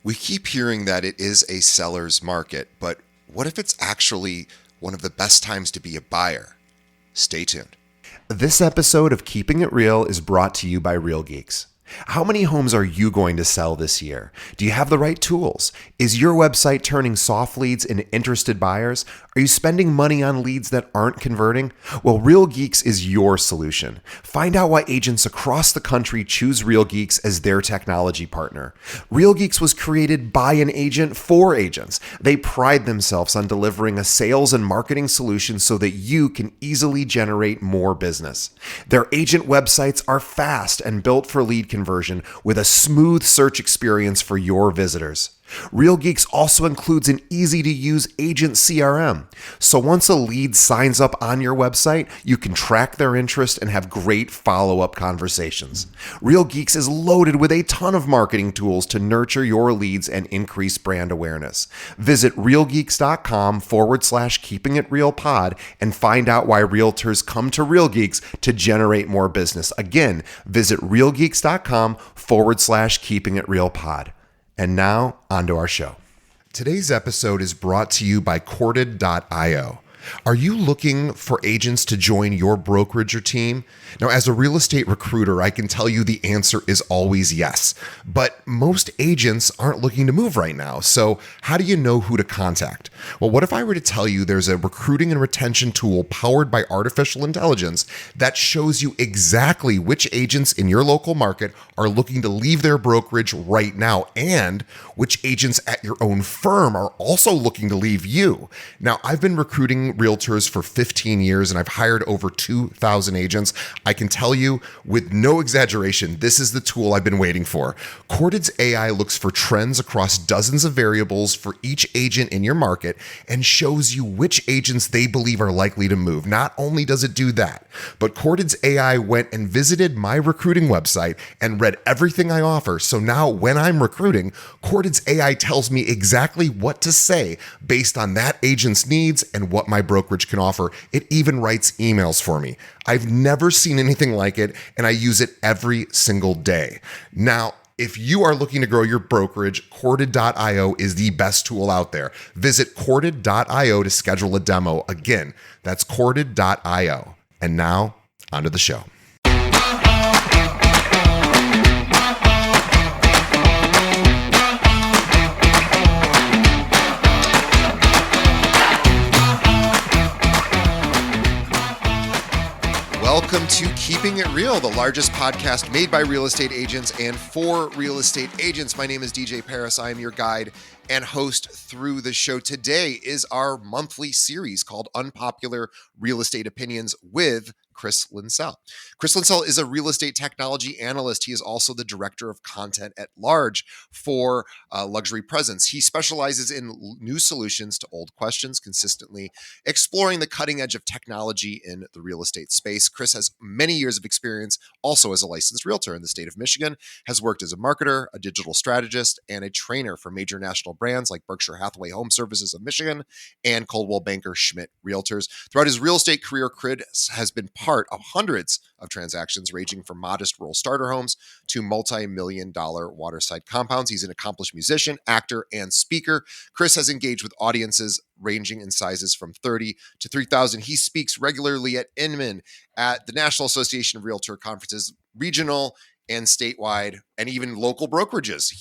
We keep hearing that it is a seller's market, but what if it's actually one of the best times to be a buyer? Stay tuned. This episode of Keeping It Real is brought to you by Real Geeks. How many homes are you going to sell this year? Do you have the right tools? Is your website turning soft leads into interested buyers? Are you spending money on leads that aren't converting? Well, Real Geeks is your solution. Find out why agents across the country choose Real Geeks as their technology partner. Real Geeks was created by an agent for agents. They pride themselves on delivering a sales and marketing solution so that you can easily generate more business. Their agent websites are fast and built for lead conversion with a smooth search experience for your visitors. Real Geeks also includes an easy-to-use agent CRM. So once a lead signs up on your website, you can track their interest and have great follow-up conversations. Real Geeks is loaded with a ton of marketing tools to nurture your leads and increase brand awareness. Visit realgeeks.com/keepingitrealpod and find out why realtors come to Real Geeks to generate more business. Again, visit realgeeks.com/keepingitrealpod. And now, onto our show. Today's episode is brought to you by Corded.io. Are you looking for agents to join your brokerage or team? Now, as a real estate recruiter, I can tell you the answer is always yes. But most agents aren't looking to move right now. So how do you know who to contact? Well, what if I were to tell you there's a recruiting and retention tool powered by artificial intelligence that shows you exactly which agents in your local market are looking to leave their brokerage right now, and which agents at your own firm are also looking to leave you? Now, I've been recruiting realtors for 15 years and I've hired over 2,000 agents. I can tell you with no exaggeration, this is the tool I've been waiting for. Corded's AI looks for trends across dozens of variables for each agent in your market and shows you which agents they believe are likely to move. Not only does it do that, but Corded's AI went and visited my recruiting website and read everything I offer. So now when I'm recruiting, Corded's AI tells me exactly what to say based on that agent's needs and what my brokerage can offer. It even writes emails for me. I've never seen anything like it, and I use it every single day. Now, if you are looking to grow your brokerage, Corded.io is the best tool out there. Visit Corded.io to schedule a demo. Again, that's Corded.io. And now, onto the show. Welcome to Keeping It Real, the largest podcast made by real estate agents and for real estate agents. My name is DJ Paris. I am your guide and host through the show. Today is our monthly series called Unpopular Real Estate Opinions with Chris Linsell. Chris Linsell is a real estate technology analyst. He is also the director of content at large for Luxury Presence. He specializes in new solutions to old questions, consistently exploring the cutting edge of technology in the real estate space. Chris has many years of experience also as a licensed realtor in the state of Michigan, has worked as a marketer, a digital strategist, and a trainer for major national brands like Berkshire Hathaway Home Services of Michigan and Coldwell Banker Schmidt Realtors. Throughout his real estate career, Chris has been part of hundreds of transactions ranging from modest rural starter homes to multi-million-dollar waterside compounds. He's an accomplished musician, actor, and speaker. Chris has engaged with audiences ranging in sizes from 30 to 3,000. He speaks regularly at Inman, at the National Association of Realtor conferences, regional and statewide, and even local brokerages.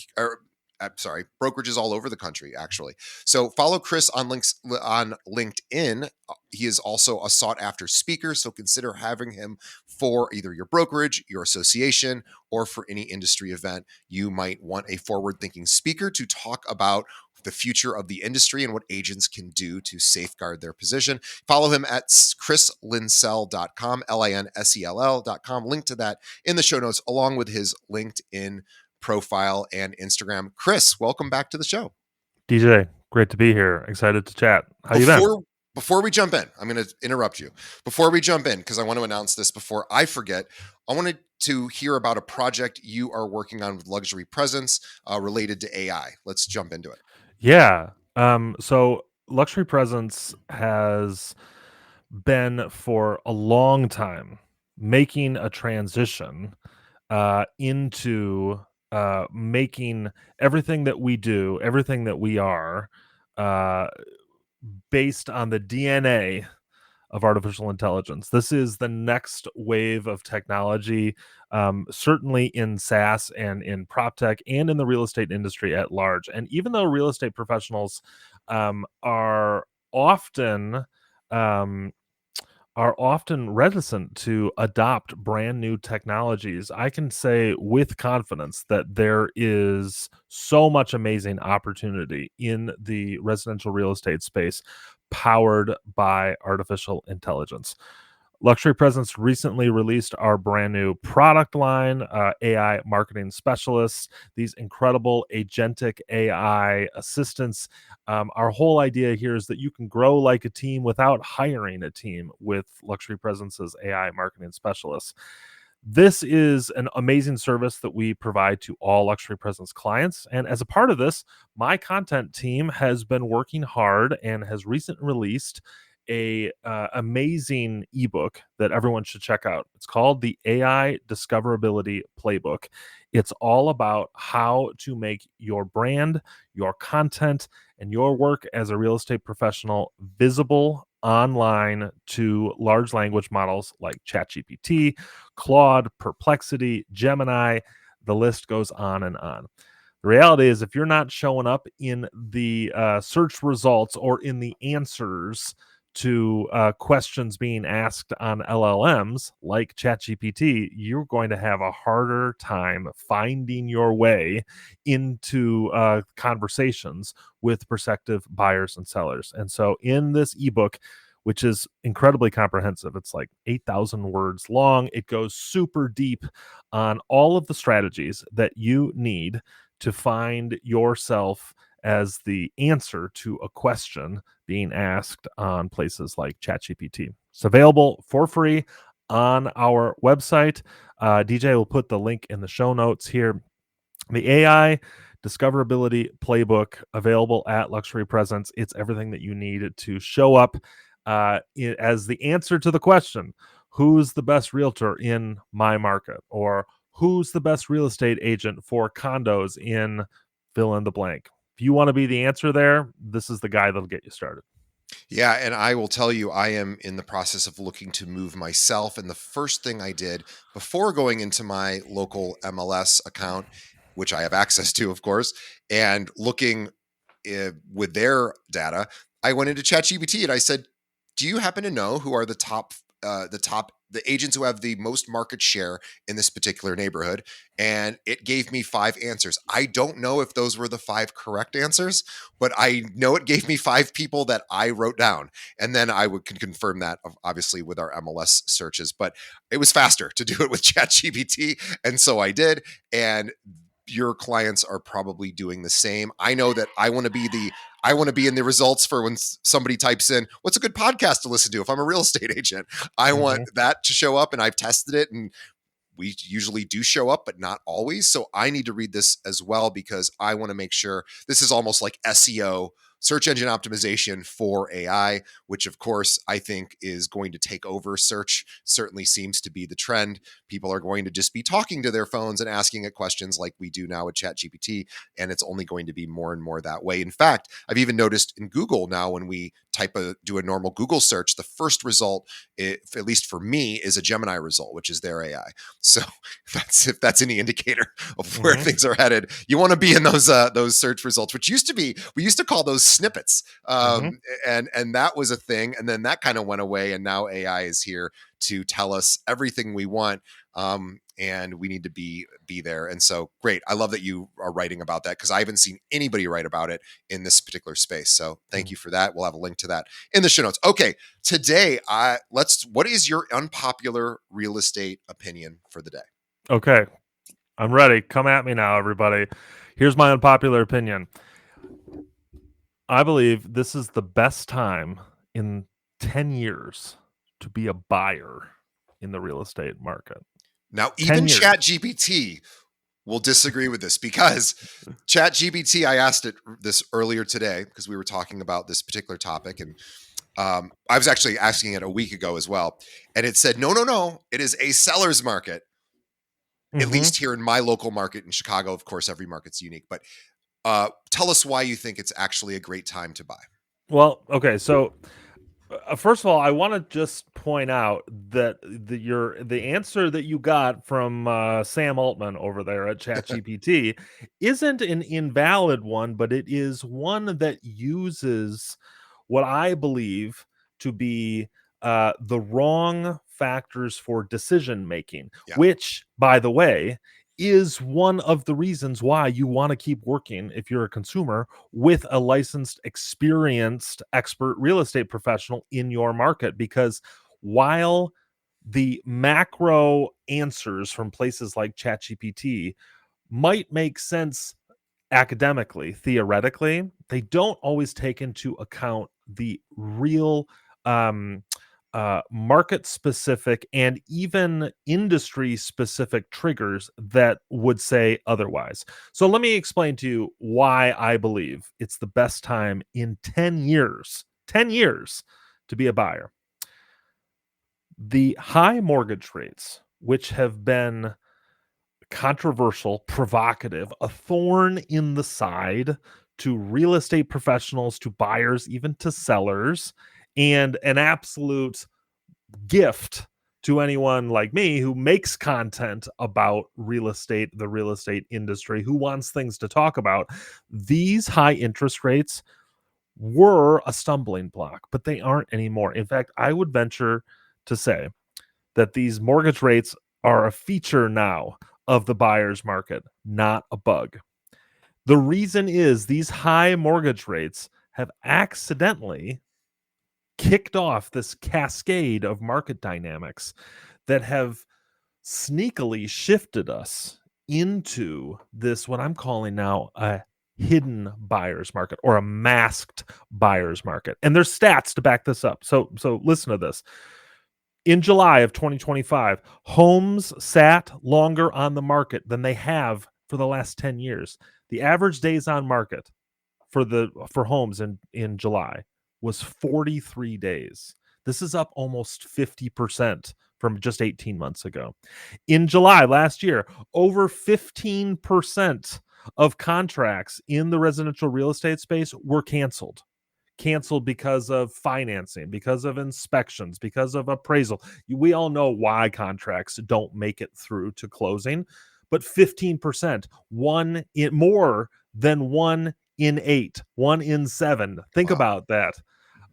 Brokerages all over the country, actually. So follow Chris on links on LinkedIn. He is also a sought-after speaker, so consider having him for either your brokerage, your association, or for any industry event. You might want a forward-thinking speaker to talk about the future of the industry and what agents can do to safeguard their position. Follow him at chrislinsell.com, LINSELL.com. Link to that in the show notes, along with his LinkedIn profile and Instagram. Chris, welcome back to the show. DJ, great to be here. Excited to chat. How you been? Before we jump in, I'm going to interrupt you. Before we jump in, because I want to announce this before I forget, I wanted to hear about a project you are working on with Luxury Presence related to AI. Let's jump into it. Yeah. So Luxury Presence has been for a long time making a transition into making everything that we do, everything that we are, uh, based on the DNA of artificial intelligence. This is the next wave of technology, certainly in SaaS and in prop tech and in the real estate industry at large. And even though real estate professionals are often um, reticent to adopt brand new technologies, I can say with confidence that there is so much amazing opportunity in the residential real estate space powered by artificial intelligence. Luxury Presence recently released our brand new product line, AI marketing specialists, these incredible agentic AI assistants. Our whole idea here is that you can grow like a team without hiring a team with Luxury Presence's AI marketing specialists. This is an amazing service that we provide to all Luxury Presence clients. And as a part of this, my content team has been working hard and has recently released a amazing ebook that everyone should check out. It's called the AI Discoverability Playbook. It's all about how to make your brand, your content, and your work as a real estate professional visible online to large language models like ChatGPT, Claude, Perplexity, Gemini. The list goes on and on. The reality is, if you're not showing up in the search results or in the answers to questions being asked on LLMs like ChatGPT, you're going to have a harder time finding your way into conversations with prospective buyers and sellers. And so, in this ebook, which is incredibly comprehensive, it's like 8,000 words long. It goes super deep on all of the strategies that you need to find yourself as the answer to a question being asked on places like ChatGPT. It's available for free on our website. DJ will put the link in the show notes here. The AI discoverability playbook available at Luxury Presence. It's everything that you need to show up as the answer to the question, who's the best realtor in my market? Or who's the best real estate agent for condos in fill in the blank? If you want to be the answer there, this is the guy that'll get you started. Yeah, and I will tell you, I am in the process of looking to move myself. And the first thing I did before going into my local MLS account, which I have access to, of course, and looking with their data, I went into ChatGPT and I said, "Do you happen to know who are the agents who have the most market share in this particular neighborhood?" And it gave me 5 answers. I don't know if those were the 5 correct answers, but I know it gave me 5 people that I wrote down, and then can confirm that obviously with our MLS searches. But it was faster to do it with ChatGPT, and so I did. And your clients are probably doing the same. I know that I want to be in the results for when somebody types in what's a good podcast to listen to if I'm a real estate agent. I want Mm-hmm. that to show up, and I've tested it, and we usually do show up, but not always. So I need to read this as well because I want to make sure this is almost like SEO, search engine optimization for AI, which of course I think is going to take over search. Certainly seems to be the trend. People are going to just be talking to their phones and asking it questions like we do now with ChatGPT, and it's only going to be more and more that way. In fact, I've even noticed in Google now when we do a normal Google search, the first result, at least for me, is a Gemini result, which is their AI. So if that's any indicator of where Mm-hmm. things are headed, you want to be in those search results, which we used to call those snippets, Mm-hmm. and that was a thing, and then that kind of went away, and now AI is here to tell us everything we want. And we need to be there. And so great. I love that you are writing about that because I haven't seen anybody write about it in this particular space. So thank you for that. We'll have a link to that in the show notes. Okay. Today, what is your unpopular real estate opinion for the day? Okay, I'm ready. Come at me now, everybody. Here's my unpopular opinion. I believe this is the best time in 10 years to be a buyer in the real estate market. Now, 10 even years. ChatGPT will disagree with this because ChatGPT, I asked it this earlier today because we were talking about this particular topic, and I was actually asking it a week ago as well, and it said, no, it is a seller's market. at Mhm. least here in my local market in Chicago. Of course, every market's unique, but tell us why you think it's actually a great time to buy. Well, okay, so first of all, I want to just point out that the answer that you got from Sam Altman over there at ChatGPT isn't an invalid one, but it is one that uses what I believe to be the wrong factors for decision making, Yeah. which, by the way, is one of the reasons why you want to keep working if you're a consumer with a licensed, experienced, expert real estate professional in your market. Because while the macro answers from places like ChatGPT might make sense academically, theoretically, they don't always take into account the real um, market specific and even industry specific triggers that would say otherwise. So let me explain to you why I believe it's the best time in 10 years to be a buyer. The high mortgage rates, which have been controversial, provocative, a thorn in the side to real estate professionals, to buyers, even to sellers, and an absolute gift to anyone like me who makes content about real estate, the real estate industry, who wants things to talk about. These high interest rates were a stumbling block, but they aren't anymore. In fact, I would venture to say that these mortgage rates are a feature now of the buyer's market, not a bug. The reason is these high mortgage rates have accidentally kicked off this cascade of market dynamics that have sneakily shifted us into this, what I'm calling now, a hidden buyer's market or a masked buyer's market. And there's stats to back this up. So listen to this. In July of 2025, homes sat longer on the market than they have for the last 10 years. The average days on market for homes in July was 43 days. This is up almost 50% from just 18 months ago. In July last year, over 15% of contracts in the residential real estate space were canceled because of financing, because of inspections, because of appraisal. We all know why contracts don't make it through to closing, but 15%, one in more than 1 in 8, 1 in 7. Think Wow. about that,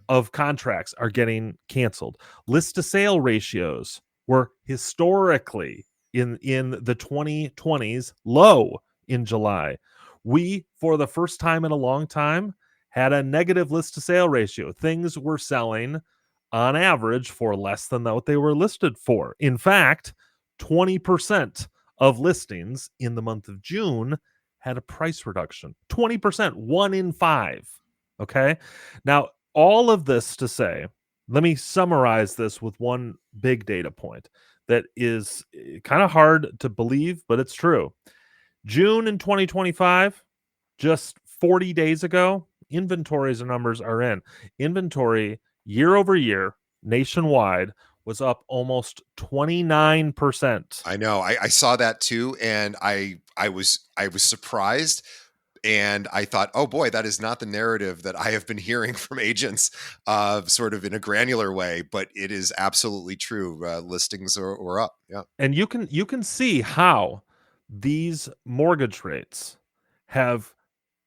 of contracts are getting canceled. List to sale ratios were historically in the 2020s low in July. We, for the first time in a long time, had a negative list to sale ratio. Things were selling on average for less than what they were listed for. In fact, 20% of listings in the month of June had a price reduction. 20%, 1 in 5. Okay. Now, all of this to say, let me summarize this with one big data point that is kind of hard to believe, but it's true. June in 2025, just 40 days ago, inventories and numbers are in. Inventory year over year nationwide was up almost 29%. I know. I saw that too, and I was surprised, and I thought, oh boy, that is not the narrative that I have been hearing from agents, sort of in a granular way. But it is absolutely true. Listings are up. Yeah. And you can see how these mortgage rates have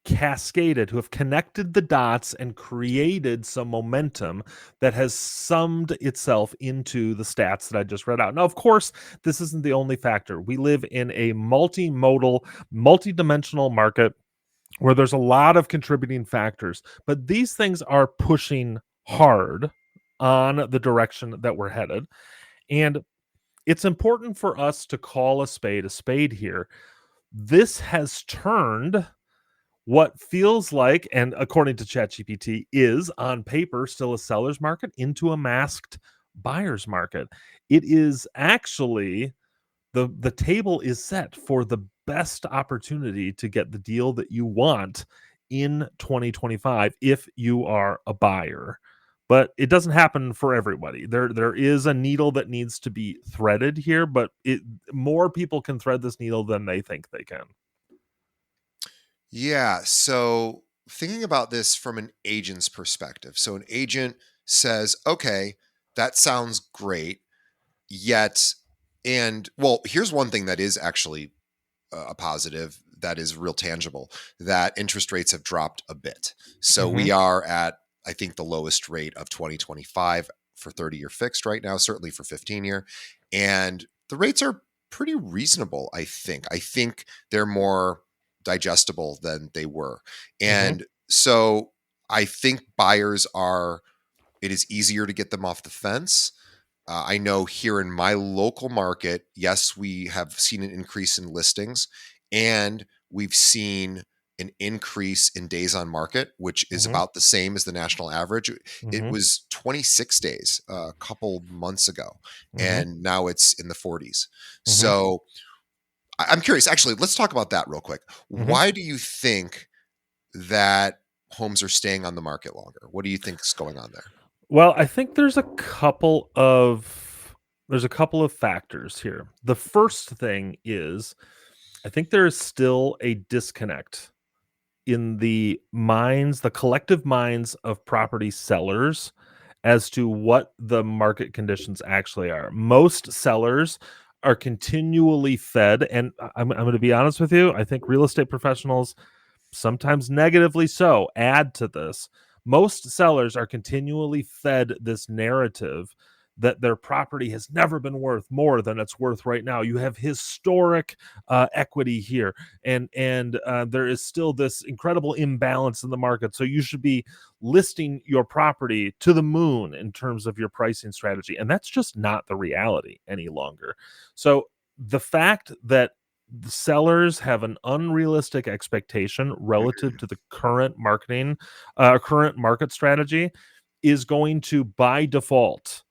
cascaded, who have connected the dots and created some momentum that has summed itself into the stats that I just read out. Now, of course, this isn't the only factor. We live in a multimodal, multidimensional market where there's a lot of contributing factors, but these things are pushing hard on the direction that we're headed. And it's important for us to call a spade here. This has turned what feels like, and according to ChatGPT, is on paper still a seller's market into a masked buyer's market. It is actually the table is set for the best opportunity to get the deal that you want in 2025 if you are a buyer. but it doesn't happen for everybody. There is a needle that needs to be threaded here, but more people can thread this needle than they think they can. Yeah. So thinking about this from an agent's perspective. So an agent says, okay, that sounds great. Yet, and well, here's one thing that is actually a positive that is real tangible, that interest rates have dropped a bit. So Mm-hmm. we are at, I think, the lowest rate of 2025 for 30-year fixed right now, certainly for 15-year. And the rates are pretty reasonable, I think. I think they're more digestible than they were. Mm-hmm. And so I think buyers are, it is easier to get them off the fence. I know here in my local market, yes, we have seen an increase in listings and we've seen an increase in days on market, which is Mm-hmm. about the same as the national average. It Mm-hmm. was 26 days a couple months ago, Mm-hmm. and now it's in the 40s. Mm-hmm. So I'm curious, actually, let's talk about that real quick. Mm-hmm. Why do you think that homes are staying on the market longer? What do you think is going on there? Well, I think there's a couple of factors here. The first thing is I think there is still a disconnect in the collective minds of property sellers as to what the market conditions actually are. Most sellers are continually fed, and I'm going to be honest with you. I think real estate professionals, sometimes negatively so, add to this. Most sellers are continually fed this narrative that their property has never been worth more than it's worth right now. You have historic equity here, and there is still this incredible imbalance in the market. So you should be listing your property to the moon in terms of your pricing strategy, and that's just not the reality any longer. So the fact that the sellers have an unrealistic expectation relative to the current market strategy is going to by default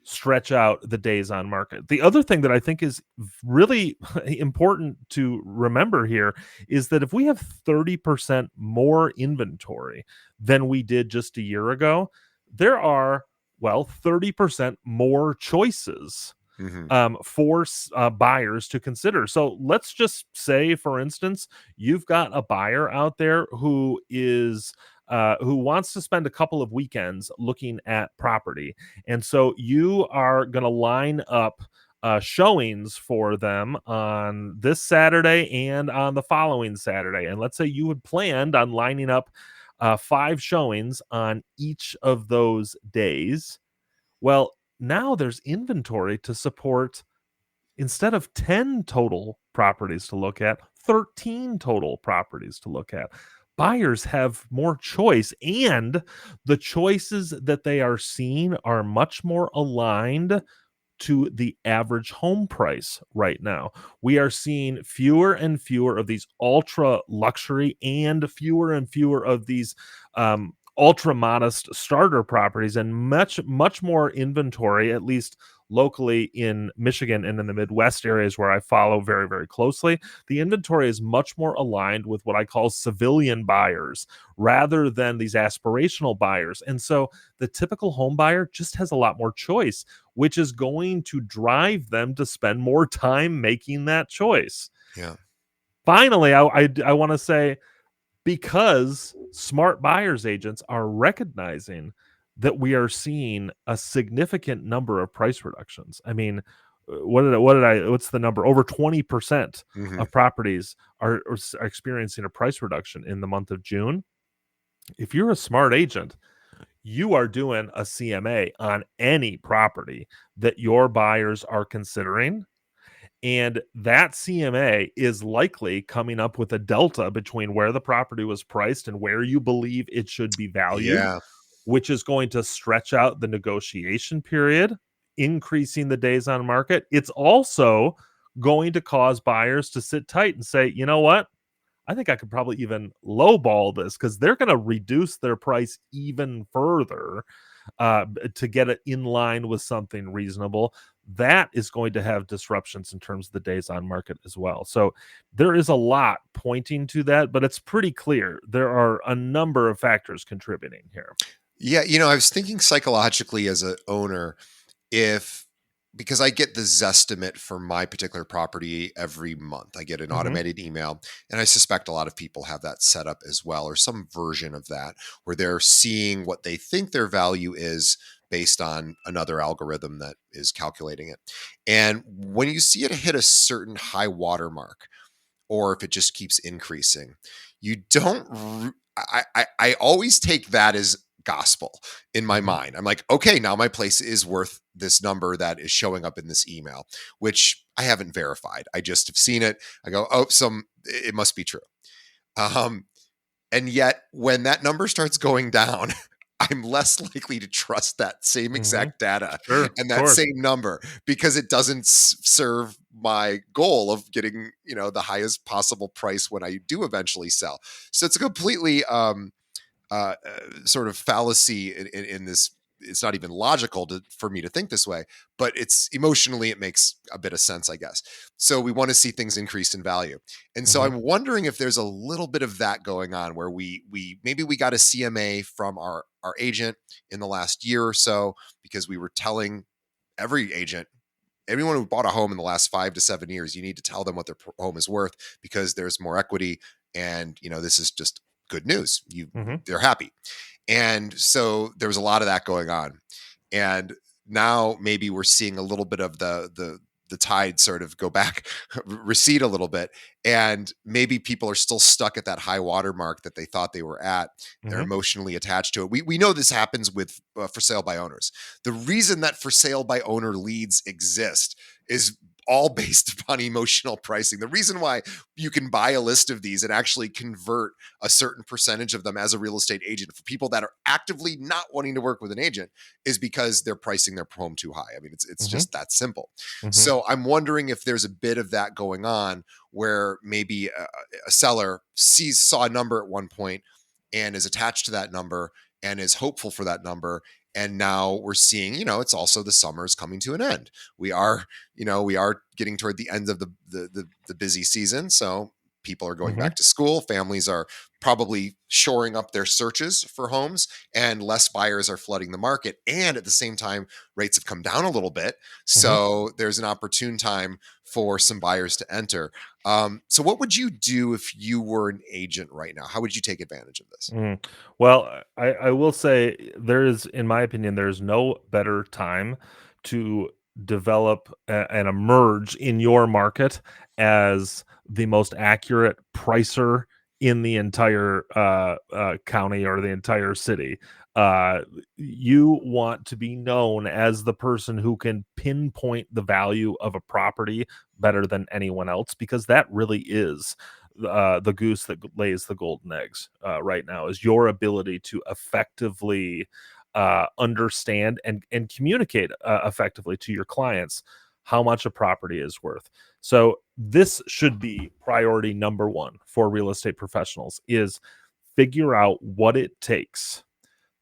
stretch out the days on market. The other thing that I think is really important to remember here is that if we have 30% more inventory than we did just a year ago, there are, well, 30% more choices Hmm. for buyers to consider. So let's just say, for instance, you've got a buyer out there who wants to spend a couple of weekends looking at property, and so you are going to line up showings for them on this Saturday and on the following Saturday. And let's say you had planned on lining up 5 showings on each of those days. Well, now there's inventory to support, instead of 10 total properties to look at, 13 total properties to look at. Buyers have more choice, and the choices that they are seeing are much more aligned to the average home price right now. We are seeing fewer and fewer of these ultra luxury and fewer of these ultra modest starter properties, and much more inventory, at least locally in Michigan and in the Midwest areas where I follow very, very closely. The inventory is much more aligned with what I call civilian buyers rather than these aspirational buyers. And so the typical home buyer just has a lot more choice, which is going to drive them to spend more time making that choice. Yeah. Finally, I want to say, because smart buyers agents are recognizing that we are seeing a significant number of price reductions. I mean, what's the number? Over 20% Hmm. of properties are experiencing a price reduction in the month of June. If you're a smart agent, you are doing a CMA on any property that your buyers are considering. And that CMA is likely coming up with a delta between where the property was priced and where you believe it should be valued, Yeah. which is going to stretch out the negotiation period, increasing the days on market. It's also going to cause buyers to sit tight and say, you know what? I think I could probably even lowball this, because they're going to reduce their price even further to get it in line with something reasonable. That is going to have disruptions in terms of the days on market as well. So there is a lot pointing to that, but it's pretty clear there are a number of factors contributing here. Yeah, I was thinking psychologically as a owner, if because I get the Zestimate for my particular property every month. I get an Hmm. automated email, and I suspect a lot of people have that set up as well, or some version of that, where they're seeing what they think their value is based on another algorithm that is calculating it. And when you see it hit a certain high watermark, or if it just keeps increasing. You don't. I always take that as gospel in my Hmm. mind. I'm like, okay, now my place is worth this number that is showing up in this email, which I haven't verified. I just have seen it. I go, oh, it must be true. Um, and yet, when that number starts going down, I'm less likely to trust that same Hmm. exact data Sure, and of that course. same number because it doesn't serve my goal of getting, the highest possible price when I do eventually sell. So it's a completely sort of fallacy in this. It's not even logical for me to think this way, but it's emotionally, it makes a bit of sense, I guess. So we want to see things increase in value. And so Hmm. I'm wondering if there's a little bit of that going on where we maybe we got a CMA from our agent in the last year or so, because we were telling every agent, everyone who bought a home in the last 5 to 7 years, you need to tell them what their home is worth because there's more equity. And, this is just good news. Hmm. They're happy. And so there was a lot of that going on. And now maybe we're seeing a little bit of the tide sort of go back, recede a little bit, and maybe people are still stuck at that high water mark that they thought they were at. They're Hmm. emotionally attached to it. We know this happens with for sale by owners. The reason that for sale by owner leads exist is all based upon emotional pricing. The reason why you can buy a list of these and actually convert a certain percentage of them as a real estate agent for people that are actively not wanting to work with an agent is because they're pricing their home too high. I mean, it's Hmm. just that simple. Hmm. So I'm wondering if there's a bit of that going on where maybe a seller saw a number at one point and is attached to that number and is hopeful for that number. And now we're seeing, it's also the summer's coming to an end. We are getting toward the end of the busy season. So people are going Hmm. back to school. Families are probably shoring up their searches for homes, and less buyers are flooding the market. And at the same time, rates have come down a little bit. Hmm. So there's an opportune time for some buyers to enter. So what would you do if you were an agent right now? How would you take advantage of this? Mm. Well, I will say there is, in my opinion, there's no better time to develop and emerge in your market as the most accurate pricer in the entire county or the entire city. Uh, you want to be known as the person who can pinpoint the value of a property better than anyone else, because that really is the goose that lays the golden eggs right now, is your ability to effectively understand and communicate effectively to your clients how much a property is worth. So this should be priority number one for real estate professionals: is figure out what it takes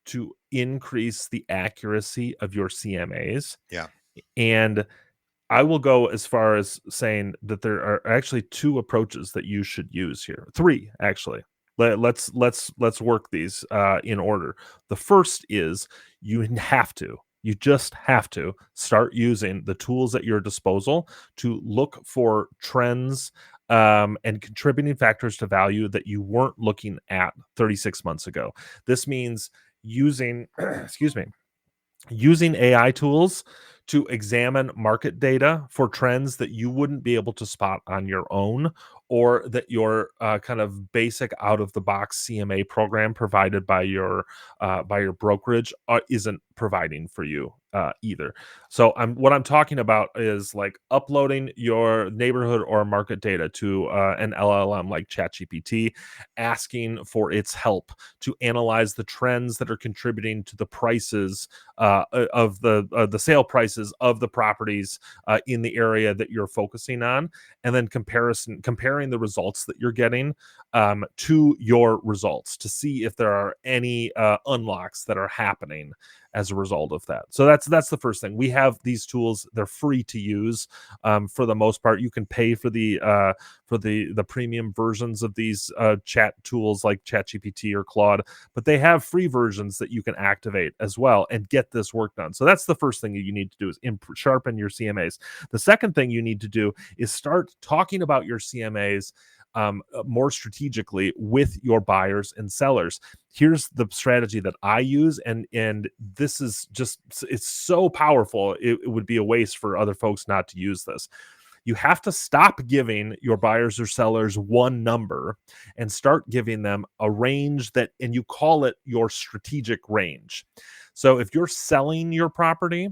to increase the accuracy of your CMAs. Yeah. And I will go as far as saying that there are actually two approaches that you should use here. Three, actually. Let's work these in order. The first is you just have to start using the tools at your disposal to look for trends and contributing factors to value that you weren't looking at 36 months ago. This means using, excuse me, using AI tools to examine market data for trends that you wouldn't be able to spot on your own, or that your kind of basic out of the box CMA program provided by your brokerage isn't providing for you either. So what I'm talking about is like uploading your neighborhood or market data to an LLM like ChatGPT, asking for its help to analyze the trends that are contributing to the prices of the sale prices of the properties in the area that you're focusing on, and then comparing the results that you're getting to your results to see if there are any unlocks that are happening as a result of that. So that's the first thing. We have these tools; they're free to use for the most part. You can pay for the premium versions of these chat tools like ChatGPT or Claude, but they have free versions that you can activate as well and get this work done. So that's the first thing you need to do is sharpen your CMAs. The second thing you need to do is start talking about your CMAs more strategically with your buyers and sellers. Here's the strategy that I use, and this is just, it's so powerful. It would be a waste for other folks not to use this. You have to stop giving your buyers or sellers one number and start giving them a range and you call it your strategic range. So if you're selling your property,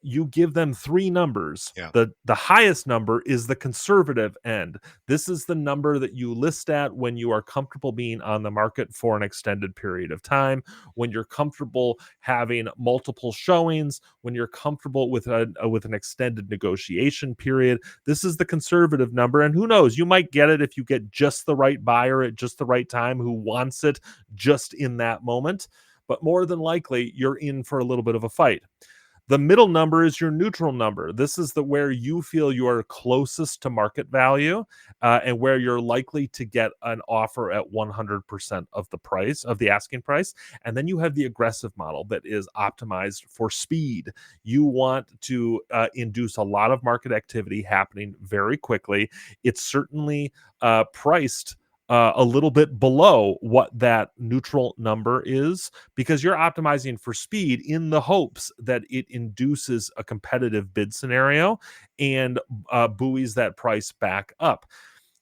you give them three numbers. Yeah. The highest number is the conservative end. This is the number that you list at when you are comfortable being on the market for an extended period of time, when you're comfortable having multiple showings, when you're comfortable with an extended negotiation period. This is the conservative number, and who knows, you might get it if you get just the right buyer at just the right time who wants it just in that moment. But more than likely, you're in for a little bit of a fight. The middle number is your neutral number. This is where you feel you are closest to market value, and where you're likely to get an offer at 100% of the price of the asking price. And then you have the aggressive model that is optimized for speed. You want to induce a lot of market activity happening very quickly. It's certainly priced a little bit below what that neutral number is, because you're optimizing for speed in the hopes that it induces a competitive bid scenario and buoys that price back up.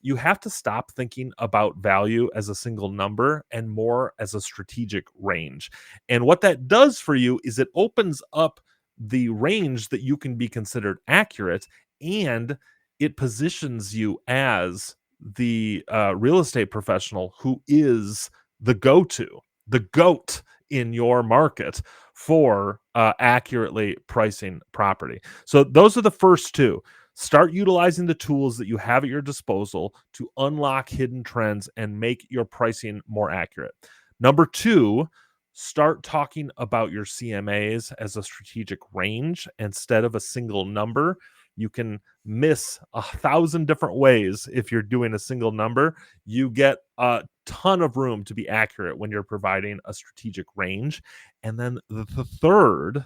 You have to stop thinking about value as a single number and more as a strategic range. And what that does for you is it opens up the range that you can be considered accurate, and it positions you as the real estate professional who is the go-to, the goat in your market for accurately pricing property. So those are the first two. Start utilizing the tools that you have at your disposal to unlock hidden trends and make your pricing more accurate. Number two, start talking about your CMAs as a strategic range instead of a single number. You can miss 1,000 different ways if you're doing a single number. You get a ton of room to be accurate when you're providing a strategic range. And then the third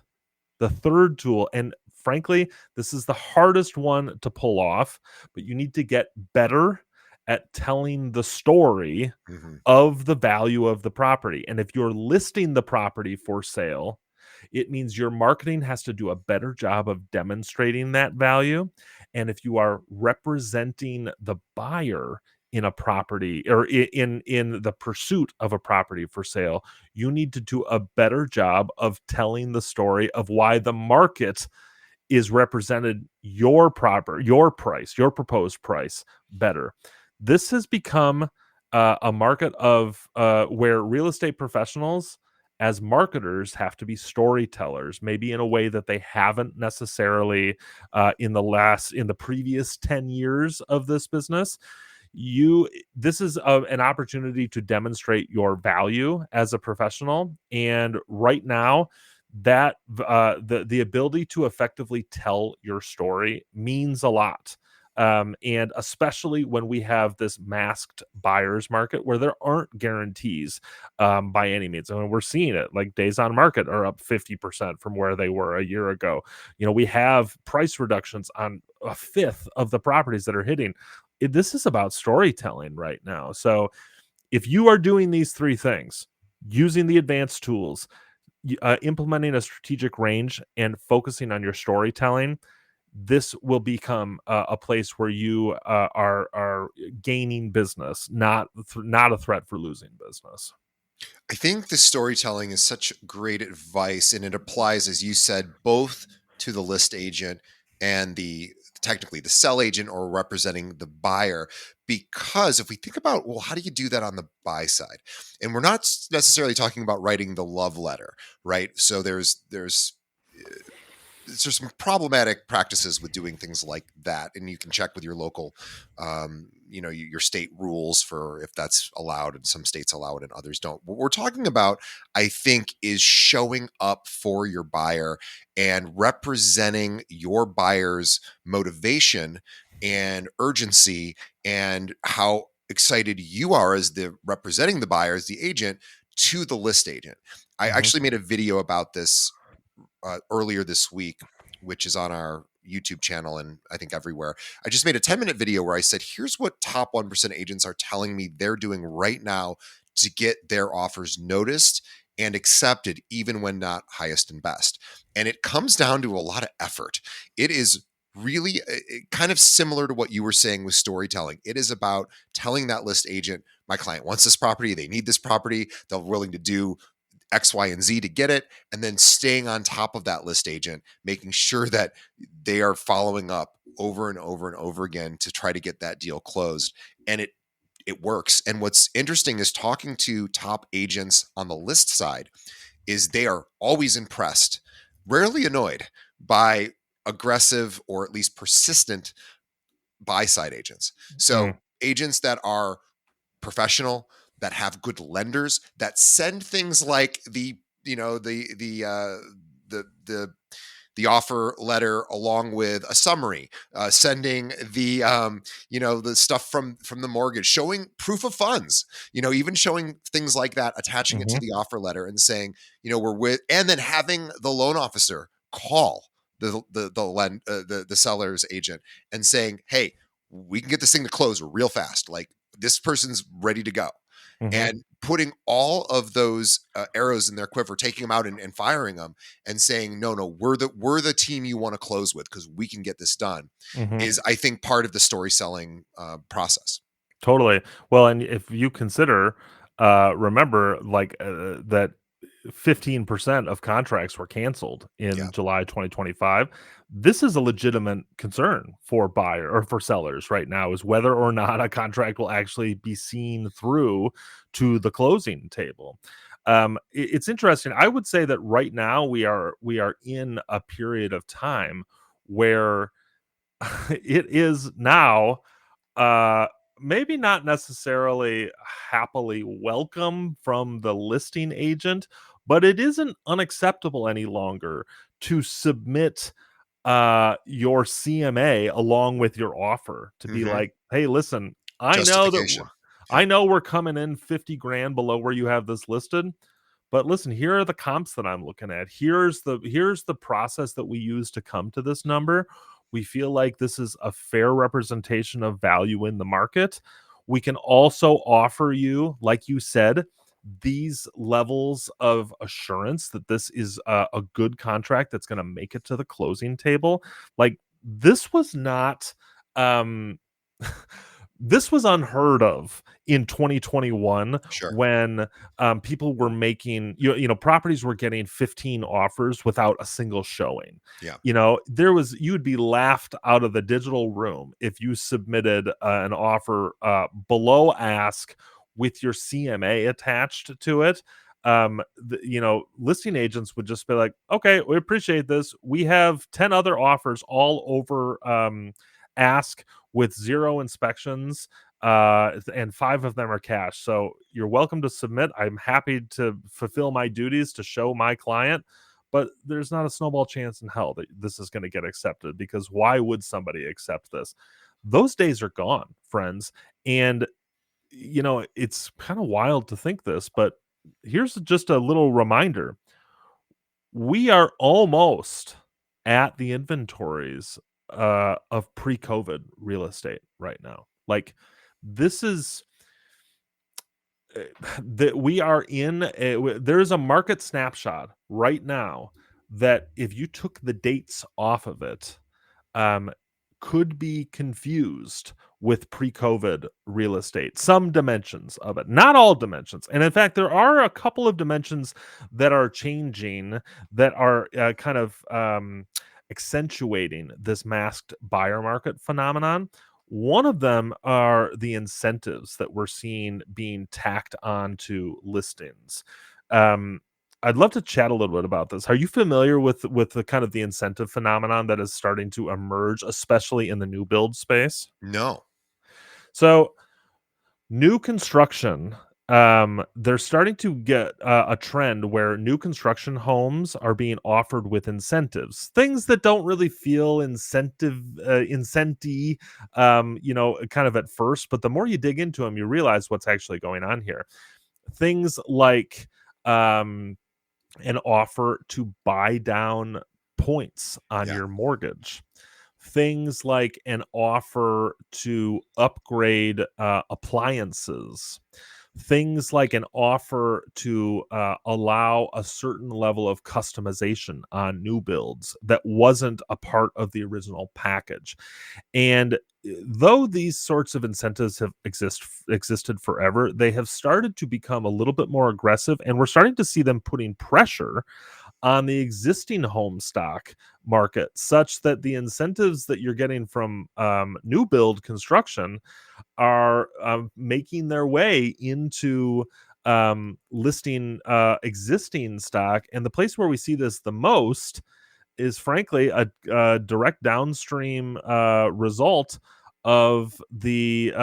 tool, and frankly, this is the hardest one to pull off, but you need to get better at telling the story of the value of the property. And if you're listing the property for sale, it means your marketing has to do a better job of demonstrating that value. And if you are representing the buyer in a property, or in the pursuit of a property for sale, you need to do a better job of telling the story of why the market is represented your price, your proposed price better. This has become a market of where real estate professionals as marketers have to be storytellers, maybe in a way that they haven't necessarily in the previous 10 years of this business. This is an opportunity to demonstrate your value as a professional, and right now that the ability to effectively tell your story means a lot. And especially when we have this masked buyers market where there aren't guarantees by any means. I mean, we're seeing it, like days on market are up 50% from where they were a year ago. We have price reductions on a fifth of the properties that are hitting. This is about storytelling right now. So if you are doing these three things, using the advanced tools, implementing a strategic range, and focusing on your storytelling, this will become a place where you are gaining business, not a threat for losing business. I think the storytelling is such great advice, and it applies, as you said, both to the list agent and the technically the sell agent or representing the buyer. Because if we think about, well, how do you do that on the buy side? And we're not necessarily talking about writing the love letter, right? So there's there's some problematic practices with doing things like that, and you can check with your local, your state rules for if that's allowed, and some states allow it and others don't. What we're talking about, I think, is showing up for your buyer and representing your buyer's motivation and urgency, and how excited you are as the representing the buyer, as the agent, to the list agent. I Mhm. actually made a video about this earlier this week, which is on our YouTube channel and I think everywhere. I just made a 10-minute video where I said, here's what top 1% agents are telling me they're doing right now to get their offers noticed and accepted, even when not highest and best. And it comes down to a lot of effort. It is really kind of similar to what you were saying with storytelling. It is about telling that list agent, my client wants this property, they need this property, they're willing to do X, Y, and Z to get it, and then staying on top of that list agent, making sure that they are following up over and over and over again to try to get that deal closed. And it works. And what's interesting is talking to top agents on the list side is they are always impressed, rarely annoyed by aggressive or at least persistent buy side agents. So Mm. agents that are professional, that have good lenders, that send things like the offer letter along with a summary, sending the stuff from the mortgage, showing proof of funds, even showing things like that, attaching it to Mhm. the offer letter and saying, we're with, and then having the loan officer call the seller's agent and saying, hey, we can get this thing to close real fast. Like, this person's ready to go, Mhm. and putting all of those arrows in their quiver, taking them out and firing them, and saying, no, we're the team you want to close with because we can get this done, Mhm. is I think part of the story selling process. Totally. Well, and if you consider, remember, like, that 15% of contracts were canceled Yeah. in July 2025. This is a legitimate concern for buyer or for sellers right now, is whether or not a contract will actually be seen through to the closing table. It's interesting. I would say that right now we are in a period of time where it is now, uh, maybe not necessarily happily welcome from the listing agent, but it isn't unacceptable any longer to submit your CMA along with your offer to be Hmm. like, "Hey, listen, Justification. Yeah. I know we're coming in 50 grand below where you have this listed, but listen, here are the comps that I'm looking at. Here's the process that we use to come to this number. We feel like this is a fair representation of value in the market. We can also offer you, like you said, these levels of assurance that this is a good contract that's going to make it to the closing table." Like, this was not um this was unheard of in 2021 Sure. when people were making, properties were getting 15 offers without a single showing. Yeah. You would be laughed out of the digital room if you submitted an offer below ask with your CMA attached to it. Listing agents would just be like, okay, we appreciate this. We have 10 other offers all over ask with 0 inspections, and 5 of them are cash. So you're welcome to submit. I'm happy to fulfill my duties to show my client, but there's not a snowball chance in hell that this is going to get accepted, because why would somebody accept this? Those days are gone, friends. And it's kind of wild to think this, but here's just a little reminder. We are almost at the inventories of pre-COVID real estate right now. Like, this is uh, that we are in there's a market snapshot right now that if you took the dates off of it, um, could be confused with pre-COVID real estate. Some dimensions of it, not all dimensions. And in fact, there are a couple of dimensions that are changing, that are kind of accentuating this masked buyer market phenomenon. One of them are the incentives that we're seeing being tacked onto listings. Um, I'd love to chat a little bit about this. Are you familiar with the kind of the incentive phenomenon that is starting to emerge, especially in the new build space? No. So new construction, they're starting to get a trend where new construction homes are being offered with incentives, things that don't really feel incentive, kind of at first, but the more you dig into them, you realize what's actually going on here. Things like um, an offer to buy down points on Yeah. your mortgage, things like an offer to upgrade appliances, things like an offer to allow a certain level of customization on new builds that wasn't a part of the original package. And though these sorts of incentives have existed forever, they have started to become a little bit more aggressive, and we're starting to see them putting pressure on the existing home stock market, such that the incentives that you're getting from new build construction are making their way into listing existing stock. And the place where we see this the most is frankly a direct downstream result of the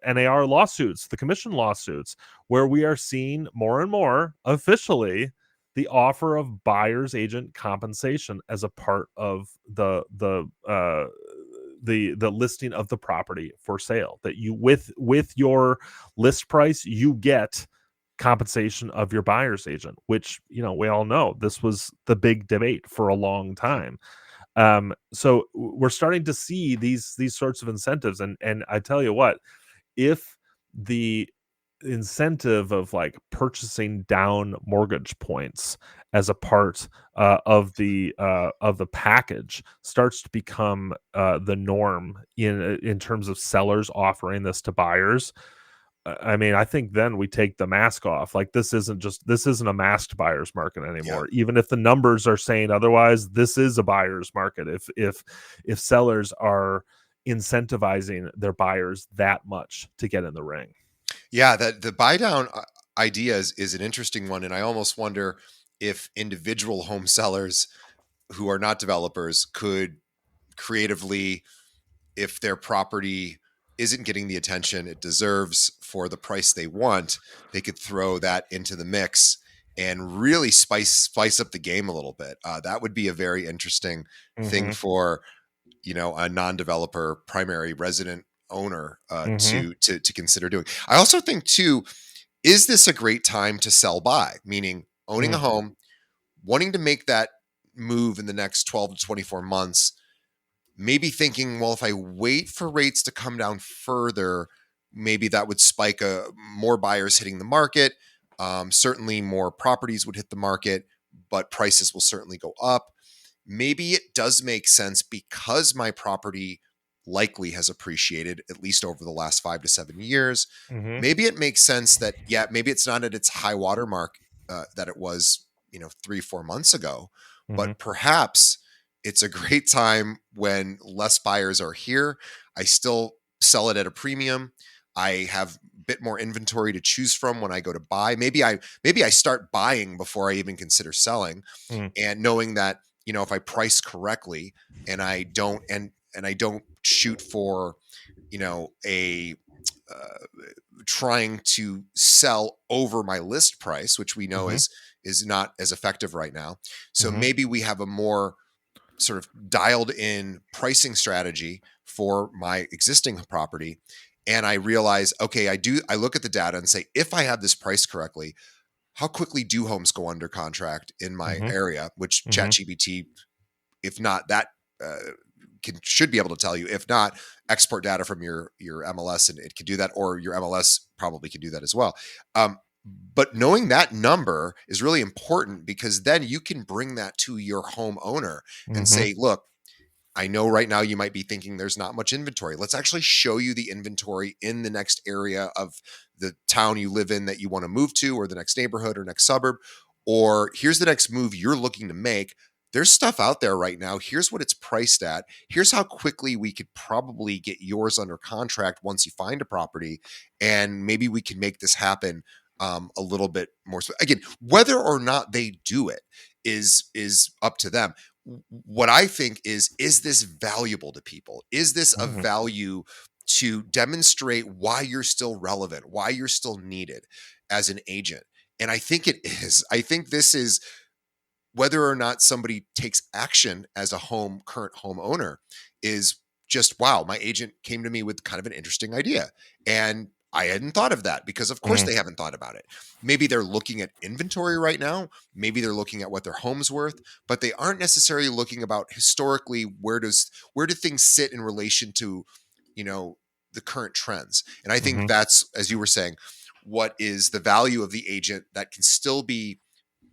NAR lawsuits, the commission lawsuits, where we are seeing more and more officially the offer of buyer's agent compensation as a part of the listing of the property for sale. That you with your list price, you get compensation of your buyer's agent, which we all know this was the big debate for a long time. So we're starting to see these sorts of incentives, and I tell you what, if the incentive of like purchasing down mortgage points as a part of the package starts to become the norm in terms of sellers offering this to buyers. I mean, I think then we take the mask off. Like this isn't a masked buyer's market Yeah. anymore. Even if the numbers are saying otherwise, this is a buyer's market. If sellers are incentivizing their buyers that much to get in the ring. Yeah, that the buy down idea is an interesting one, and I almost wonder if individual home sellers who are not developers could creatively, if their property isn't getting the attention it deserves for the price they want, they could throw that into the mix and really spice up the game a little bit. That would be a very interesting thing Mhm. for a non-developer primary resident owner Mhm. to consider doing. I also think too, is this a great time to sell by? Meaning owning a Mm. home, wanting to make that move in the next 12 to 24 months, maybe thinking, well, if I wait for rates to come down further, maybe that would spike more buyers hitting the market. Certainly more properties would hit the market, but prices will certainly go up. Maybe it does make sense because my property likely has appreciated at least over the last 5 to 7 years. Mhm. Maybe it makes sense that, yeah, maybe it's not at its high water mark that it was, 3, 4 months ago, Mhm. but perhaps it's a great time when less buyers are here. I still sell it at a premium. I have a bit more inventory to choose from when I go to buy. Maybe I start buying before I even consider selling, Mm. and knowing that if I price correctly and I don't shoot for a trying to sell over my list price, which we know Mhm. is not as effective right now. So Mhm. maybe we have a more sort of dialed in pricing strategy for my existing property. And I realize, okay, I look at the data and say, if I have this priced correctly, how quickly do homes go under contract in my Mhm. area, which Mhm. ChatGPT, if not that, should be able to tell you. If not, export data from your MLS and it can do that, or your MLS probably can do that as well. But knowing that number is really important because then you can bring that to your homeowner and Mhm. say, look, I know right now you might be thinking there's not much inventory. Let's actually show you the inventory in the next area of the town you live in that you want to move to, or the next neighborhood or next suburb. Or here's the next move you're looking to make. There's stuff out there right now. Here's what it's priced at. Here's how quickly we could probably get yours under contract once you find a property. And maybe we can make this happen a little bit more. Again, whether or not they do it is up to them. What I think is this valuable to people? Is this a Mhm. value to demonstrate why you're still relevant, why you're still needed as an agent? And I think it is. I think this is whether or not somebody takes action as a current homeowner is just, wow, my agent came to me with kind of an interesting idea. And I hadn't thought of that because of course Mhm. they haven't thought about it. Maybe they're looking at inventory right now. Maybe they're looking at what their home's worth, but they aren't necessarily looking about historically where do things sit in relation to, you know, the current trends. And I think Mhm. that's, as you were saying, what is the value of the agent that can still be,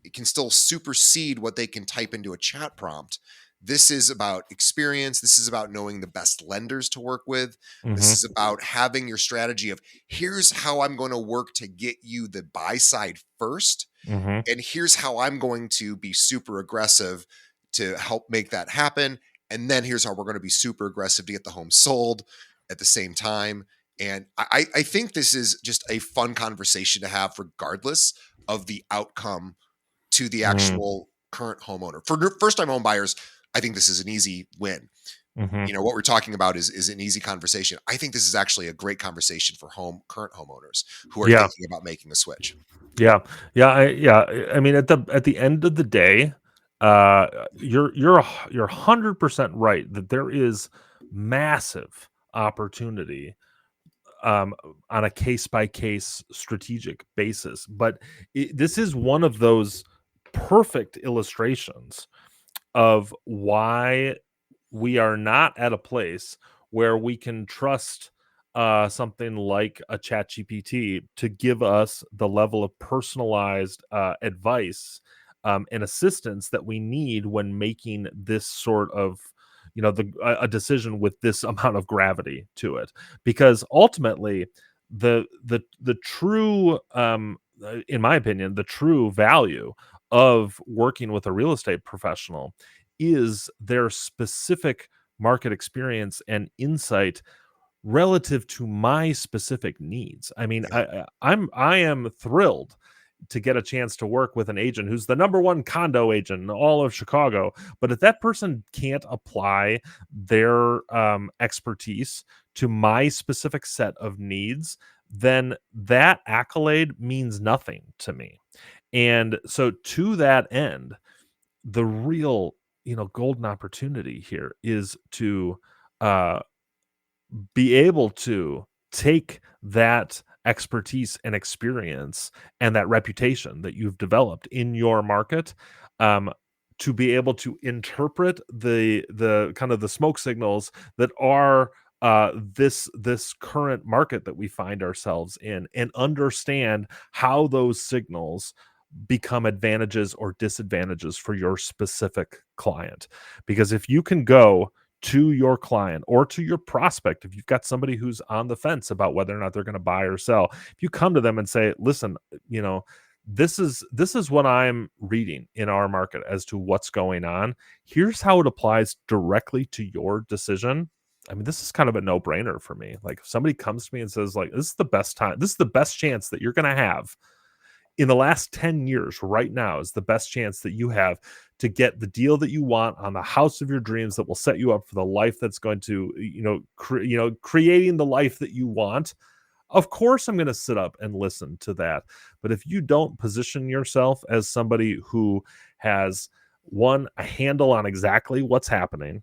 it can still supersede what they can type into a chat prompt. This is about experience. This is about knowing the best lenders to work with. This Mhm. is about having your strategy of here's how I'm going to work to get you the buy side first. Mhm. And here's how I'm going to be super aggressive to help make that happen. And then here's how we're going to be super aggressive to get the home sold at the same time. And I think this is just a fun conversation to have, regardless of the outcome to the Mhm. actual current homeowner. For first time home buyers, I think this is an easy win. Mhm. You know, what we're talking about is an easy conversation. I think this is actually a great conversation for current homeowners who are Yeah. thinking about making a switch. Yeah. I mean, at the end of the day, you're 100% right that there is massive opportunity um, on a case by case strategic basis. But this is one of those perfect illustrations of why we are not at a place where we can trust something like a chat gpt to give us the level of personalized advice and assistance that we need when making this sort of a decision with this amount of gravity to it, because ultimately the true in my opinion the true value of working with a real estate professional is their specific market experience and insight relative to my specific needs. I mean, Yeah. I am thrilled to get a chance to work with an agent who's the number one condo agent in all of Chicago. But if that person can't apply their expertise to my specific set of needs, then that accolade means nothing to me. And so, to that end, the real golden opportunity here is to uh be able to take that expertise and experience and that reputation that you've developed in your market, um to be able to interpret the kind of the smoke signals that are this current market that we find ourselves in, and understand how those signals become advantages or disadvantages for your specific client. Because if you can go to your client or to your prospect, if you've got somebody who's on the fence about whether or not they're going to buy or sell, if you come to them and say, listen, this is what I'm reading in our market as to what's going on, here's how it applies directly to your decision. I mean, this is kind of a no-brainer for me. Like, if somebody comes to me and says, like, this is the best time, this is the best chance that you're going to have in the last 10 years, right now is the best chance that you have to get the deal that you want on the house of your dreams that will set you up for the life that's going to, creating the life that you want. Of course, I'm going to sit up and listen to that. But if you don't position yourself as somebody who has, one, a handle on exactly what's happening,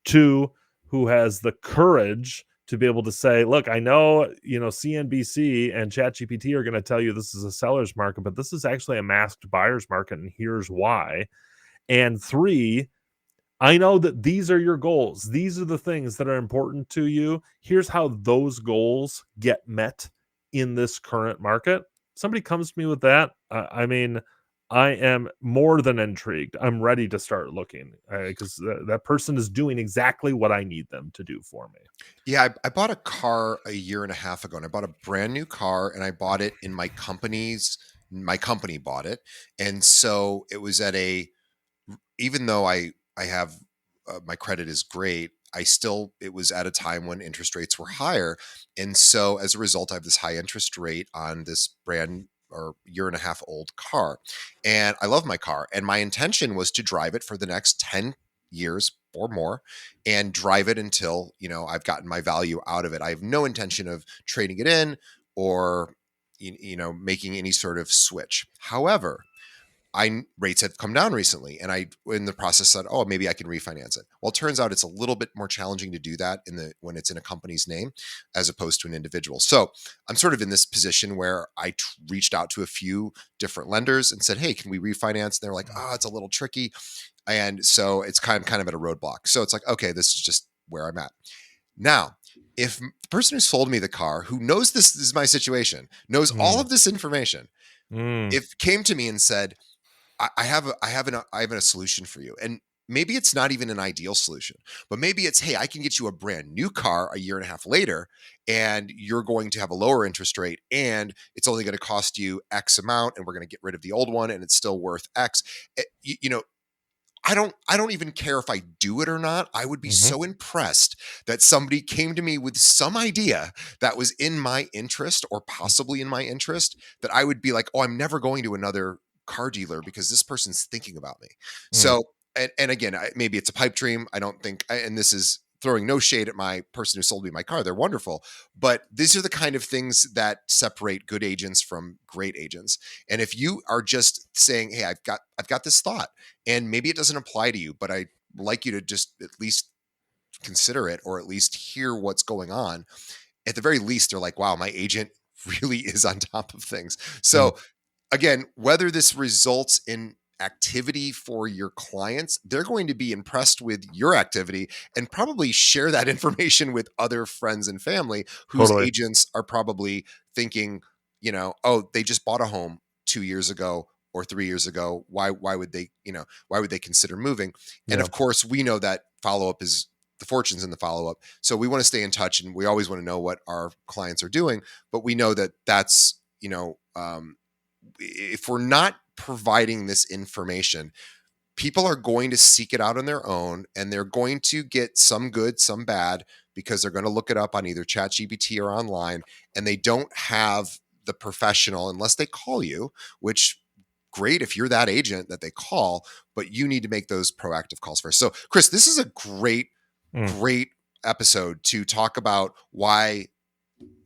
two, who has the courage to be able to say, look, I know, CNBC and ChatGPT are going to tell you this is a seller's market, but this is actually a masked buyer's market, and here's why. And three, I know that these are your goals. These are the things that are important to you. Here's how those goals get met in this current market. Somebody comes to me with that. I mean, I am more than intrigued. I'm ready to start looking, because that person is doing exactly what I need them to do for me. Yeah, I bought a car a year and a half ago, and I bought a brand new car, and I bought it in my company bought it. And so it was at a, even though I have my credit is great, I still, it was at a time when interest rates were higher, and so as a result, I have this high interest rate on this brand year and a half old car. And I love my car. And my intention was to drive it for the next 10 years or more and drive it until, I've gotten my value out of it. I have no intention of trading it in or, making any sort of switch. However, rates had come down recently, and I, in the process, said, "Oh, maybe I can refinance it." Well, it turns out it's a little bit more challenging to do that when it's in a company's name, as opposed to an individual. So I'm sort of in this position where I reached out to a few different lenders and said, "Hey, can we refinance?" And they're like, "Oh, it's a little tricky," and so it's kind of at a roadblock. So it's like, okay, this is just where I'm at now. If the person who sold me the car, who knows this is my situation, knows all of this information, Mm. if came to me and said, I have a solution for you. And maybe it's not even an ideal solution, but maybe it's, hey, I can get you a brand new car a year and a half later, and you're going to have a lower interest rate, and it's only going to cost you X amount, and we're going to get rid of the old one, and it's still worth X. I don't even care if I do it or not. I would be Mhm. so impressed that somebody came to me with some idea that was in my interest or possibly in my interest, that I would be like, "Oh, I'm never going to another car dealer because this person's thinking about me." Mm. So, and again, maybe it's a pipe dream. I don't think, and this is throwing no shade at my person who sold me my car. They're wonderful, but these are the kind of things that separate good agents from great agents. And if you are just saying, "Hey, I've got this thought, and maybe it doesn't apply to you, but I like you to just at least consider it, or at least hear what's going on." At the very least, they're like, "Wow, my agent really is on top of things." Mm. So again, whether this results in activity for your clients, they're going to be impressed with your activity and probably share that information with other friends and family whose Totally. agents are probably thinking, "Oh, they just bought a home 2 years ago or 3 years ago. Why would they consider moving?" And Yeah. of course, we know that follow up is the fortunes in the follow up. So we want to stay in touch, and we always want to know what our clients are doing. But we know that that's, if we're not providing this information, people are going to seek it out on their own, and they're going to get some good, some bad, because they're going to look it up on either ChatGPT or online, and they don't have the professional unless they call you, which great if you're that agent that they call, but you need to make those proactive calls first. So, Chris, this is a great, Mm. great episode to talk about why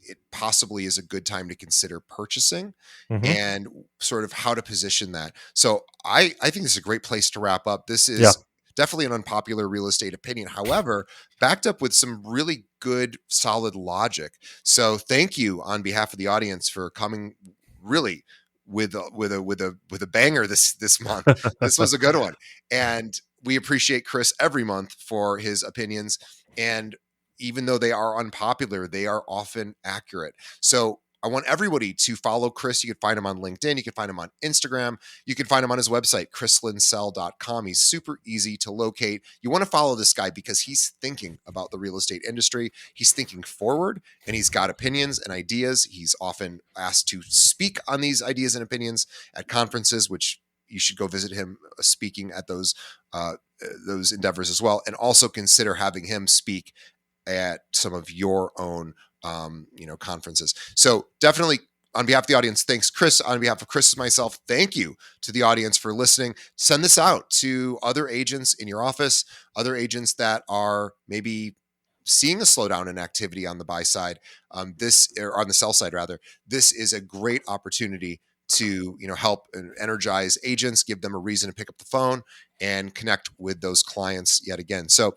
it possibly is a good time to consider purchasing Mhm. and sort of how to position that. So I think this is a great place to wrap up. This Yeah. is definitely an unpopular real estate opinion. However, backed up with some really good, solid logic. So thank you on behalf of the audience for coming really with a banger this month. This was a good one. And we appreciate Chris every month for his opinions. And even though they are unpopular, they are often accurate. So I want everybody to follow Chris. You can find him on LinkedIn. You can find him on Instagram. You can find him on his website, chrislinsell.com. He's super easy to locate. You want to follow this guy because he's thinking about the real estate industry. He's thinking forward, and he's got opinions and ideas. He's often asked to speak on these ideas and opinions at conferences, which you should go visit him speaking at those endeavors as well. And also consider having him speak at some of your own conferences. So definitely, on behalf of the audience, thanks, Chris. On behalf of Chris and myself, thank you to the audience for listening. Send this out to other agents in your office, other agents that are maybe seeing a slowdown in activity on the buy side, this or on the sell side rather. This is a great opportunity to help and energize agents, give them a reason to pick up the phone and connect with those clients yet again. So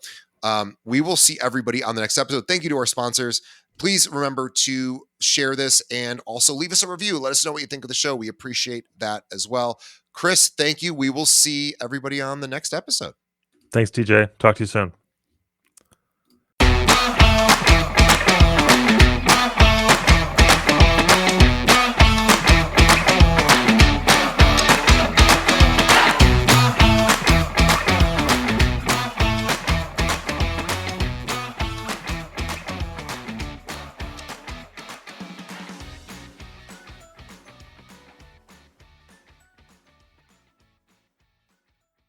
we will see everybody on the next episode. Thank you to our sponsors. Please remember to share this and also leave us a review. Let us know what you think of the show. We appreciate that as well. Chris, thank you. We will see everybody on the next episode. Thanks, TJ. Talk to you soon.